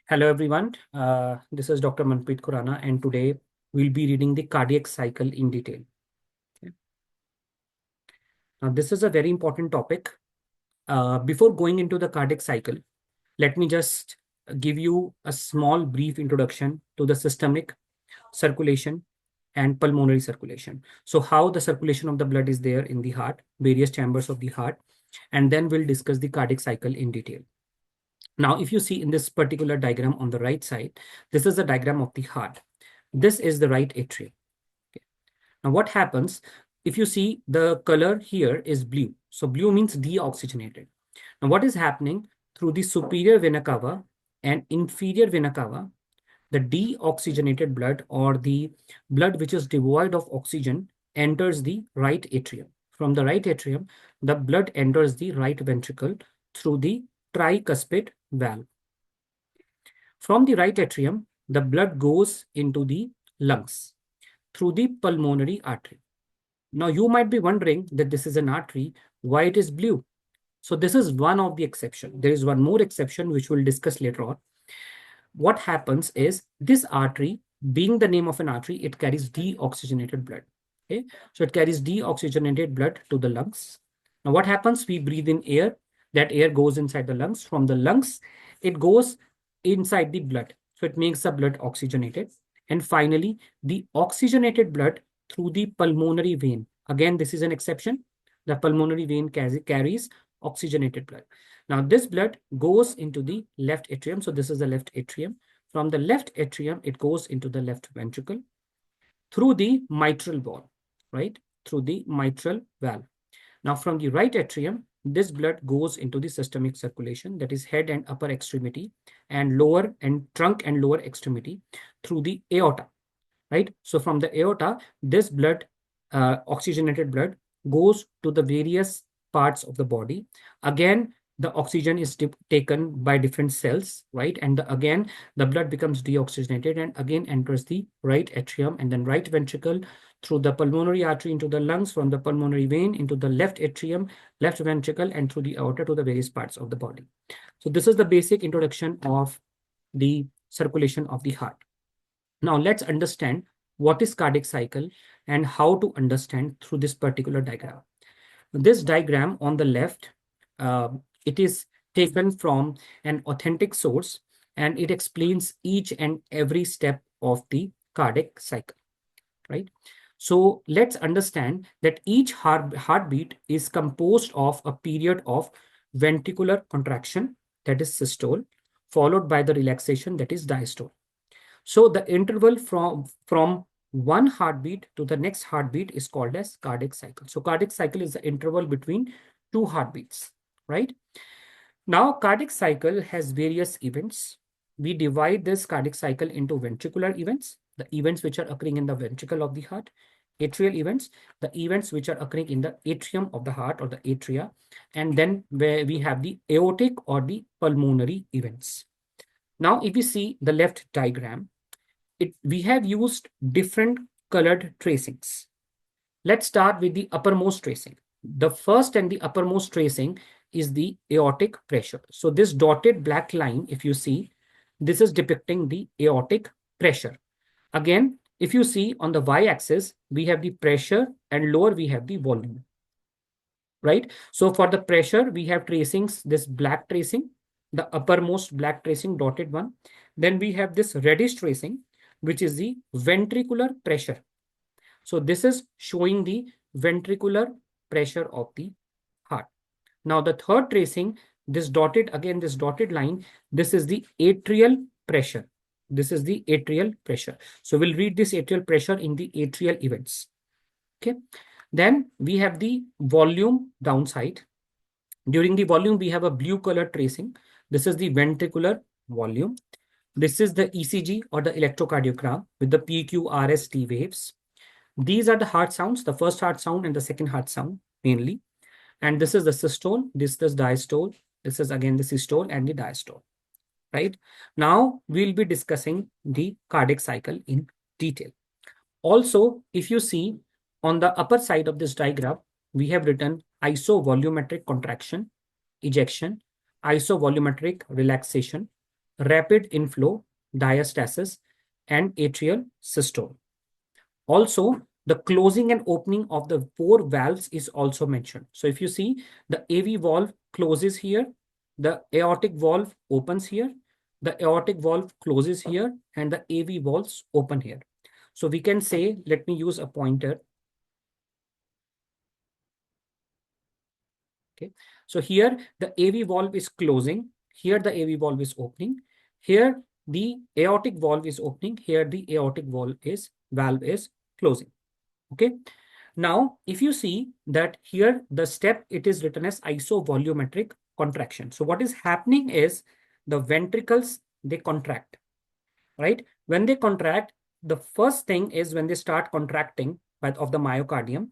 Hello everyone, this is Dr. Manpreet Khurana, and today we'll be reading the cardiac cycle in detail. Okay. Now this is a very important topic. Before going into the cardiac cycle, let me just give you a small brief introduction to the systemic circulation and pulmonary circulation. So how the circulation of the blood is there in the heart, various chambers of the heart, and then we'll discuss the cardiac cycle in detail. Now, if you see in this particular diagram on the right side, this is a diagram of the heart. This is the right atrium. Okay. Now, what happens if you see the color here is blue? So blue means deoxygenated. Now, what is happening through the superior vena cava and inferior vena cava? The deoxygenated blood or the blood which is devoid of oxygen enters the right atrium. From the right atrium, the blood enters the right ventricle through the tricuspid valve. From the right atrium, the blood goes into the lungs through the pulmonary artery. Now, you might be wondering that this is an artery, why it is blue? So this is one of the exception. There is one more exception which we'll discuss later on. What happens is this artery, being the name of an artery, it carries deoxygenated blood. Okay, so it carries deoxygenated blood to the lungs. Now, what happens? We breathe in air. That air goes inside the lungs. From the lungs, it goes inside the blood. So it makes the blood oxygenated. And finally, the oxygenated blood through the pulmonary vein. Again, this is an exception. The pulmonary vein carries oxygenated blood. Now, this blood goes into the left atrium. So this is the left atrium. From the left atrium, it goes into the left ventricle through the mitral valve, right? Through the mitral valve. Now, from the right atrium, this blood goes into the systemic circulation, that is head and upper extremity and lower and trunk and lower extremity through the aorta, right? So from the aorta, this blood, oxygenated blood, goes to the various parts of the body. Again, the oxygen is taken by different cells, right? And again, the blood becomes deoxygenated and again enters the right atrium and then right ventricle through the pulmonary artery into the lungs, from the pulmonary vein into the left atrium, left ventricle, and through the aorta to the various parts of the body. So this is the basic introduction of the circulation of the heart. Now let's understand what is cardiac cycle and how to understand through this particular diagram. This diagram on the left, it is taken from an authentic source and it explains each and every step of the cardiac cycle, right? So let's understand that each heartbeat is composed of a period of ventricular contraction, that is systole, followed by the relaxation, that is diastole. So the interval from one heartbeat to the next heartbeat is called as cardiac cycle. So cardiac cycle is the interval between two heartbeats, right? Now, cardiac cycle has various events. We divide this cardiac cycle into ventricular events, the events which are occurring in the ventricle of the heart, atrial events, the events which are occurring in the atrium of the heart or the atria, and then where we have the aortic or the pulmonary events. Now, if you see the left diagram, we have used different colored tracings. Let's start with the uppermost tracing. The first and the uppermost tracing is the aortic pressure. So this dotted black line, if you see, this is depicting the aortic pressure. Again, if you see on the y-axis, we have the pressure and lower we have the volume, right? So for the pressure, we have tracings, this black tracing, the uppermost black tracing, dotted one. Then we have this reddish tracing, which is the ventricular pressure. So this is showing the ventricular pressure of the heart. Now the third tracing, this dotted, again this dotted line, this is the atrial pressure. This is the atrial pressure. So we'll read this atrial pressure in the atrial events. Okay. Then we have the volume downside. During the volume, we have a blue color tracing. This is the ventricular volume. This is the ECG or the electrocardiogram with the PQRST waves. These are the heart sounds, the first heart sound and the second heart sound mainly. And this is the systole, this is diastole, this is again the systole and the diastole, right? Now we'll be discussing the cardiac cycle in detail. Also, if you see on the upper side of this diagram, we have written isovolumetric contraction, ejection, isovolumetric relaxation, rapid inflow, diastasis, and atrial systole. Also, the closing and opening of the four valves is also mentioned. So if you see, the AV valve closes here, the aortic valve opens here, the aortic valve closes here, and the AV valves open here. So we can say, let me use a pointer. Okay. So here the AV valve is closing. Here the AV valve is opening. Here the aortic valve is opening. Here the aortic valve is closing. Okay. Now, if you see that here the step, it is written as isovolumetric contraction. So what is happening is the ventricles, they contract, right? When they contract, the first thing is when they start contracting of the myocardium,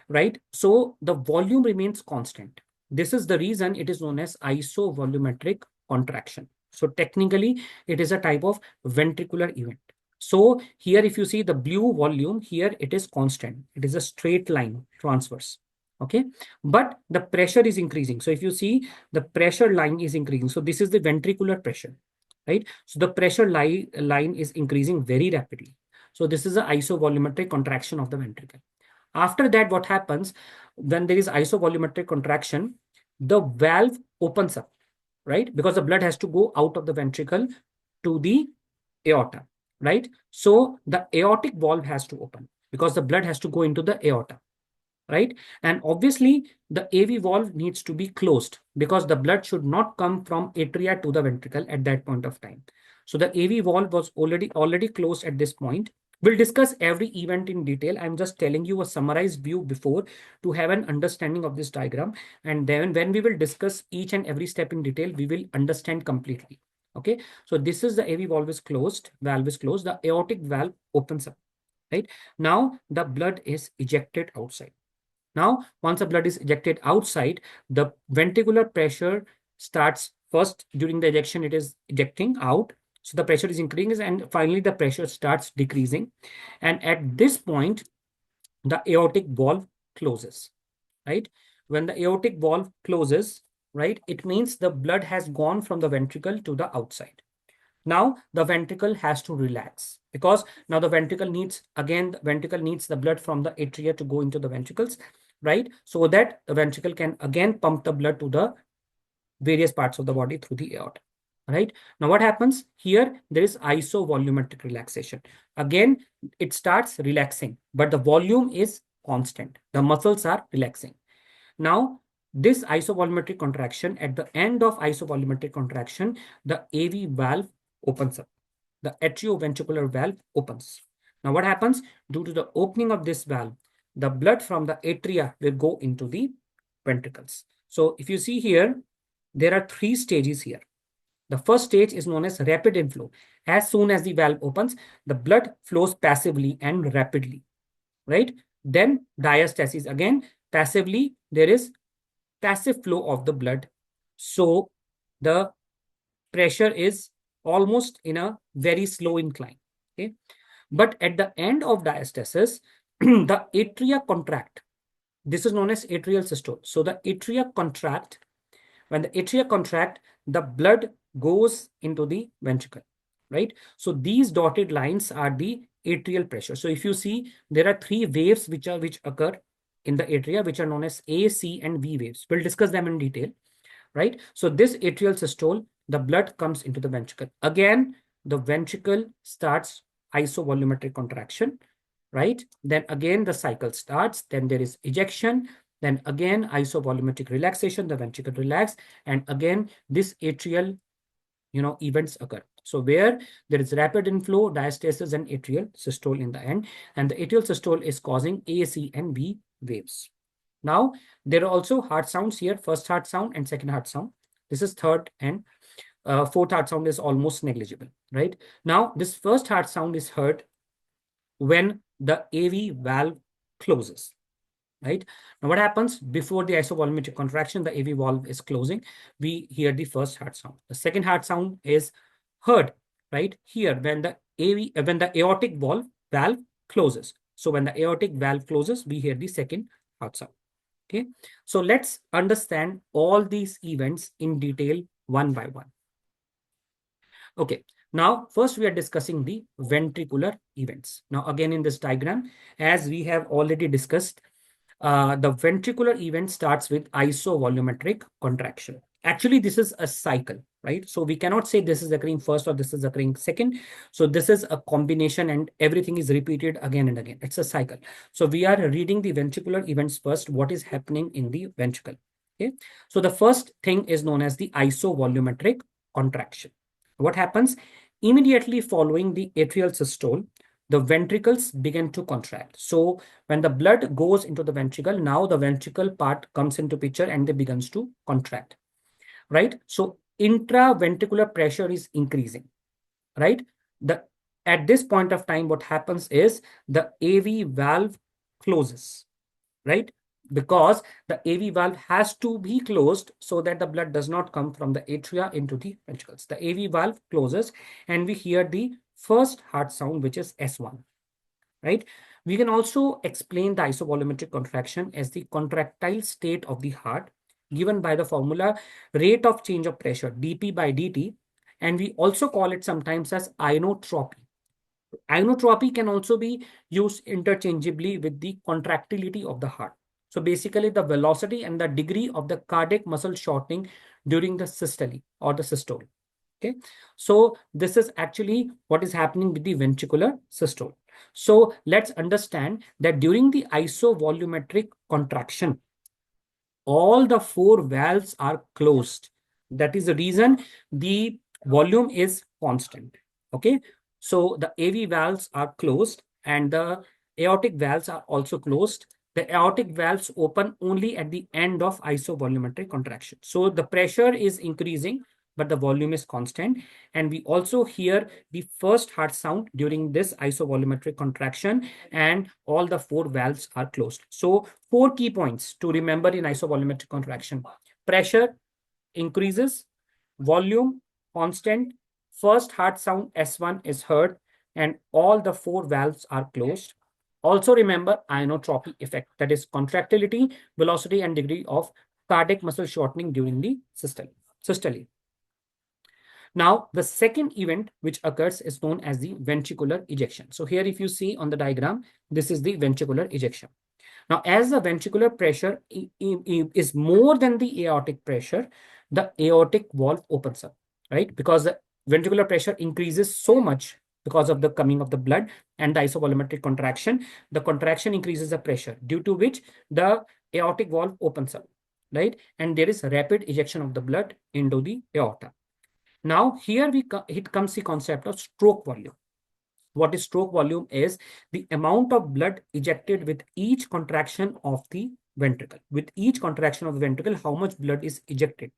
right? So the volume remains constant. This is the reason it is known as isovolumetric contraction. So technically, it is a type of ventricular event. So here, if you see the blue volume, here it is constant. It is a straight line transverse. Okay. But the pressure is increasing. So if you see the pressure line is increasing. So this is the ventricular pressure, right? So the pressure line is increasing very rapidly. So this is the isovolumetric contraction of the ventricle. After that, what happens when there is isovolumetric contraction, the valve opens up, right? Because the blood has to go out of the ventricle to the aorta, right? So the aortic valve has to open because the blood has to go into the aorta, right? And obviously, the AV valve needs to be closed because the blood should not come from atria to the ventricle at that point of time. So the AV valve was already closed at this point. We'll discuss every event in detail. I'm just telling you a summarized view before to have an understanding of this diagram. And then when we will discuss each and every step in detail, we will understand completely. Okay. So this is the AV valve is closed, the aortic valve opens up, right? Now the blood is ejected outside. Now, once the blood is ejected outside, the ventricular pressure starts first during the ejection, it is ejecting out. So the pressure is increasing and finally the pressure starts decreasing. And at this point, the aortic valve closes, right? When the aortic valve closes, right, it means the blood has gone from the ventricle to the outside. Now the ventricle has to relax because now the ventricle needs, again, the ventricle needs the blood from the atria to go into the ventricles, right? So that the ventricle can again pump the blood to the various parts of the body through the aorta, right? Now what happens here? There is isovolumetric relaxation. Again, it starts relaxing, but the volume is constant. The muscles are relaxing. Now, this isovolumetric contraction, at the end of isovolumetric contraction, the AV valve opens up. The atrioventricular valve opens. Now, what happens? Due to the opening of this valve, the blood from the atria will go into the ventricles. So, if you see here, there are three stages here. The first stage is known as rapid inflow. As soon as the valve opens, the blood flows passively and rapidly, right? Then diastasis, again, passively, there is passive flow of the blood. So the pressure is almost in a very slow incline. Okay. But at the end of diastasis, the atria contract. This is known as atrial systole. So the atria contract. When the atria contract, the blood goes into the ventricle, right? So these dotted lines are the atrial pressure. So if you see, there are three waves which occur in the atria, which are known as A, C, and V waves. We'll discuss them in detail, right? So this atrial systole, the blood comes into the ventricle. Again, the ventricle starts isovolumetric contraction, right? Then again, the cycle starts. Then there is ejection. Then again, isovolumetric relaxation, the ventricle relax. And again, this atrial, events occur. So where there is rapid inflow, diastasis, and atrial systole in the end. And the atrial systole is causing A, C, and V waves. Now, there are also heart sounds here, first heart sound and second heart sound. This is third and fourth heart sound is almost negligible, right? Now, this first heart sound is heard when the AV valve closes, right? Now, what happens before the isovolumetric contraction, the AV valve is closing, we hear the first heart sound. The second heart sound is heard, right? Here, when the aortic valve closes. So when the aortic valve closes, we hear the second heart sound. Okay, so let's understand all these events in detail one by one. Okay, now first we are discussing the ventricular events. Now again in this diagram, as we have already discussed, the ventricular event starts with isovolumetric contraction. Actually, this is a cycle, right? So we cannot say this is occurring first or this is occurring second. So this is a combination and everything is repeated again and again. It's a cycle. So we are reading the ventricular events first, what is happening in the ventricle. Okay. So the first thing is known as the isovolumetric contraction. What happens? Immediately following the atrial systole, the ventricles begin to contract. So when the blood goes into the ventricle, now the ventricle part comes into picture and they begins to contract, right? So intraventricular pressure is increasing, right? At this point of time, what happens is the AV valve closes, right? Because the AV valve has to be closed so that the blood does not come from the atria into the ventricles. The AV valve closes and we hear the first heart sound, which is S1, right? We can also explain the isovolumetric contraction as the contractile state of the heart given by the formula rate of change of pressure, dP by dt, and we also call it sometimes as inotropy. Inotropy can also be used interchangeably with the contractility of the heart. So basically the velocity and the degree of the cardiac muscle shortening during the systole or the systole. Okay, so this is actually what is happening with the ventricular systole. So let's understand that during the isovolumetric contraction, all the four valves are closed. That is the reason the volume is constant. Okay, so the AV valves are closed and the aortic valves are also closed. The aortic valves open only at the end of isovolumetric contraction. So the pressure is increasing, but the volume is constant. And we also hear the first heart sound during this isovolumetric contraction, and all the four valves are closed. So four key points to remember in isovolumetric contraction: pressure increases, volume constant, first heart sound S1 is heard, and all the four valves are closed. Also remember inotropy effect, that is contractility, velocity, and degree of cardiac muscle shortening during the systole. Now, the second event which occurs is known as the ventricular ejection. So here, if you see on the diagram, this is the ventricular ejection. Now, as the ventricular pressure is more than the aortic pressure, the aortic valve opens up, right? Because the ventricular pressure increases so much because of the coming of the blood and the isovolumetric contraction. The contraction increases the pressure, due to which the aortic valve opens up, right? And there is rapid ejection of the blood into the aorta. Now, here it comes the concept of stroke volume. What is stroke volume is the amount of blood ejected with each contraction of the ventricle. With each contraction of the ventricle, how much blood is ejected.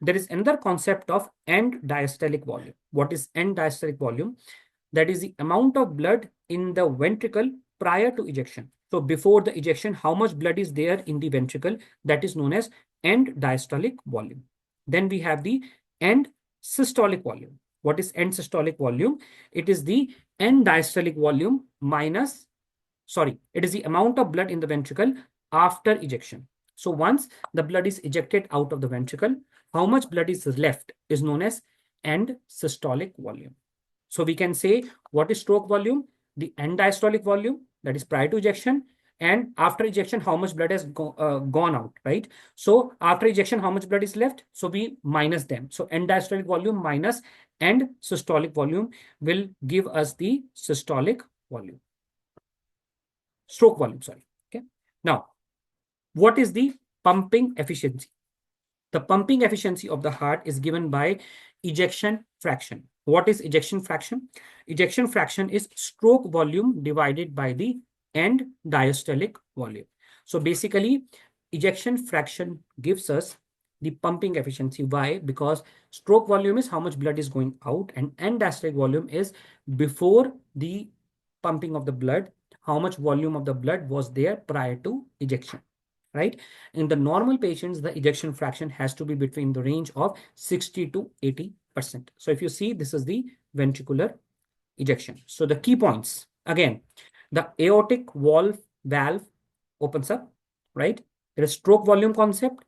There is another concept of end diastolic volume. What is end diastolic volume? That is the amount of blood in the ventricle prior to ejection. So before the ejection, how much blood is there in the ventricle? That is known as end diastolic volume. Then we have the end systolic volume. What is end systolic volume? It is the end diastolic volume minus, it is the amount of blood in the ventricle after ejection. So once the blood is ejected out of the ventricle, how much blood is left is known as end systolic volume. So we can say what is stroke volume? The end diastolic volume, that is prior to ejection, and after ejection, how much blood has gone out, right? So after ejection, how much blood is left? So we minus them. So end diastolic volume minus end systolic volume will give us the systolic volume. Stroke volume, sorry. Okay. Now, what is the pumping efficiency? The pumping efficiency of the heart is given by ejection fraction. What is ejection fraction? Ejection fraction is stroke volume divided by the end diastolic volume. So basically, ejection fraction gives us the pumping efficiency. Why? Because stroke volume is how much blood is going out, and end diastolic volume is before the pumping of the blood, how much volume of the blood was there prior to ejection, right? In the normal patients, the ejection fraction has to be between the range of 60 to 80%. So if you see, this is the ventricular ejection. So the key points, again, the aortic valve opens up, right? There is stroke volume concept,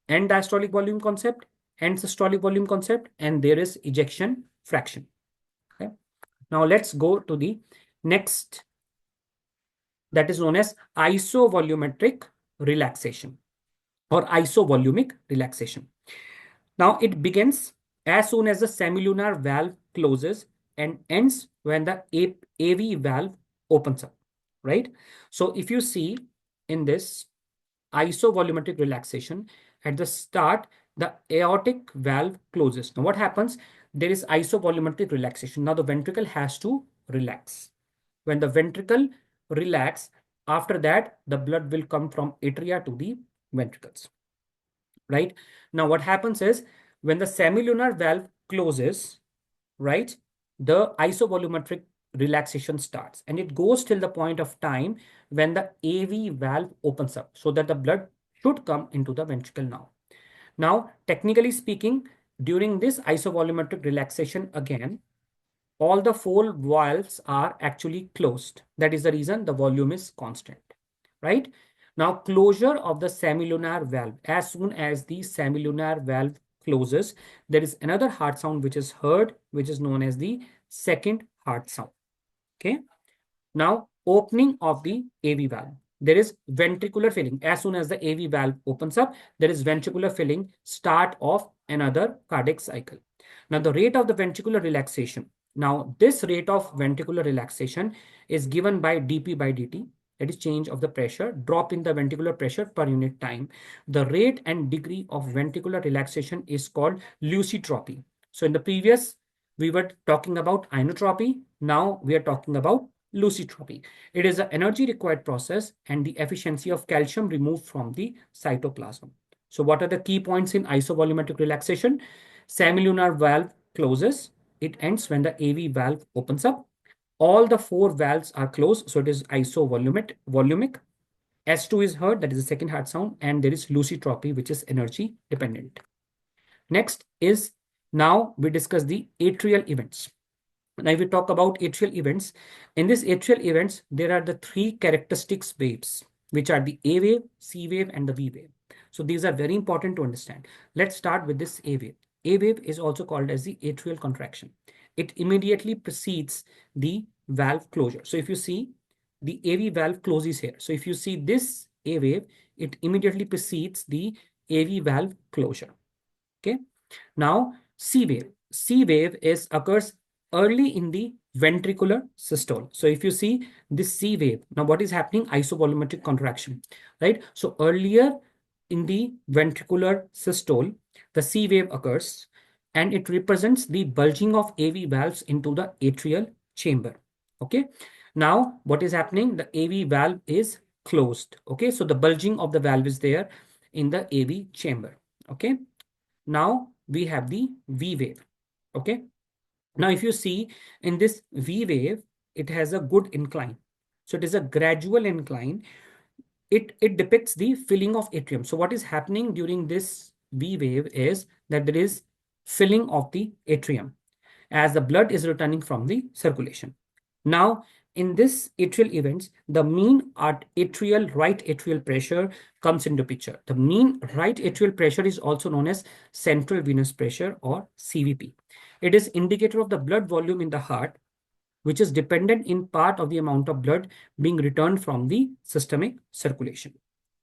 end diastolic volume concept, end systolic volume concept, and there is ejection fraction. Okay. Now let's go to the next, that is known as isovolumetric relaxation or isovolumic relaxation. Now it begins as soon as the semilunar valve closes and ends when the AV valve opens up, right? So if you see in this isovolumetric relaxation, at the start, the aortic valve closes. Now what happens? There is isovolumetric relaxation. Now the ventricle has to relax. When the ventricle relax, after that, the blood will come from atria to the ventricles, right? Now what happens is when the semilunar valve closes, right, the isovolumetric relaxation starts and it goes till the point of time when the AV valve opens up so that the blood should come into the ventricle now. Now, technically speaking, during this isovolumetric relaxation again, all the four valves are actually closed. That is the reason the volume is constant, right? Now, closure of the semilunar valve. As soon as the semilunar valve closes, there is another heart sound which is heard, which is known as the second heart sound. Okay. Now, opening of the AV valve. There is ventricular filling. As soon as the AV valve opens up, there is ventricular filling, start of another cardiac cycle. Now, the rate of the ventricular relaxation. Now, this rate of ventricular relaxation is given by dP by dt. That is change of the pressure, drop in the ventricular pressure per unit time. The rate and degree of ventricular relaxation is called lucitropy. So in the previous, we were talking about inotropy. Now we are talking about lucitropy. It is the energy required process and the efficiency of calcium removed from the cytoplasm. So what are the key points in isovolumetric relaxation? Semilunar valve closes. It ends when the AV valve opens up. All the four valves are closed, so it is isovolumic. S2 is heard, that is the second heart sound, and there is lucitropy, which is energy dependent. Next is, now we discuss the atrial events. Now, if we talk about atrial events, in this atrial events, there are the three characteristics waves, which are the A wave, C wave, and the V wave. So these are very important to understand. Let's start with this A wave. A wave is also called as the atrial contraction. It immediately precedes the valve closure. So if you see, the AV valve closes here. So if you see this A wave, it immediately precedes the AV valve closure. Okay. Now, C wave. C wave occurs early in the ventricular systole. So if you see this C wave, now what is happening? Isovolumetric contraction, right? So earlier in the ventricular systole, the C wave occurs and it represents the bulging of AV valves into the atrial chamber. Okay. Now what is happening? The AV valve is closed. Okay. So the bulging of the valve is there in the AV chamber. Okay. Now we have the V wave. Okay. Now, if you see in this V wave, it has a good incline. So it is a gradual incline. It depicts the filling of atrium. So what is happening during this V wave is that there is filling of the atrium as the blood is returning from the circulation. Now, in this atrial events, the mean right atrial pressure comes into picture. The mean right atrial pressure is also known as central venous pressure or CVP. It is indicator of the blood volume in the heart, which is dependent in part of the amount of blood being returned from the systemic circulation.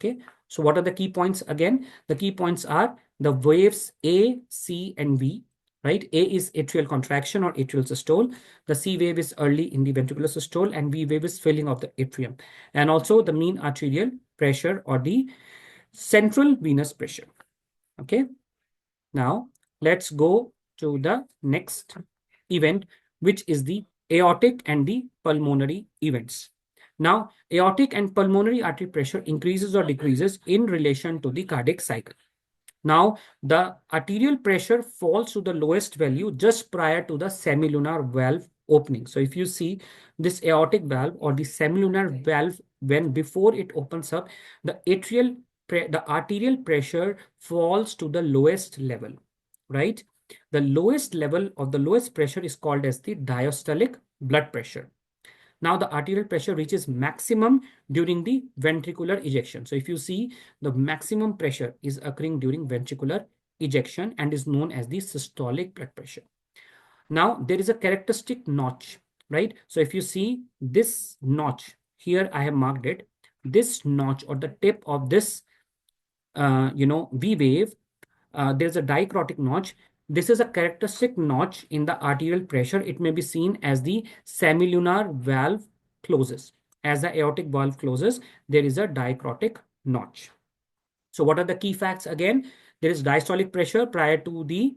Okay. So what are the key points again? The key points are the waves A, C, and V. Right? A is atrial contraction or atrial systole. The C wave is early in the ventricular systole and V wave is filling of the atrium. And also the mean arterial pressure or the central venous pressure. Okay. Now let's go to the next event, which is the aortic and the pulmonary events. Now, aortic and pulmonary artery pressure increases or decreases in relation to the cardiac cycle. Now, the arterial pressure falls to the lowest value just prior to the semilunar valve opening. So if you see this aortic valve or the semilunar valve, when before it opens up, the arterial pressure falls to the lowest level, right? The lowest level of the lowest pressure is called as the diastolic blood pressure. Now the arterial pressure reaches maximum during the ventricular ejection. So if you see, the maximum pressure is occurring during ventricular ejection and is known as the systolic blood pressure. Now there is a characteristic notch, right? So if you see this notch here, I have marked it. This notch or the tip of this, V wave, there's a dicrotic notch. This is a characteristic notch in the arterial pressure. It may be seen as the semilunar valve closes. As the aortic valve closes, there is a dicrotic notch. So what are the key facts? Again, there is diastolic pressure prior to the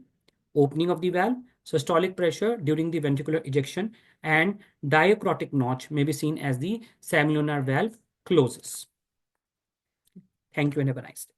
opening of the valve, systolic pressure during the ventricular ejection, and diacrotic notch may be seen as the semilunar valve closes. Thank you and have a nice day.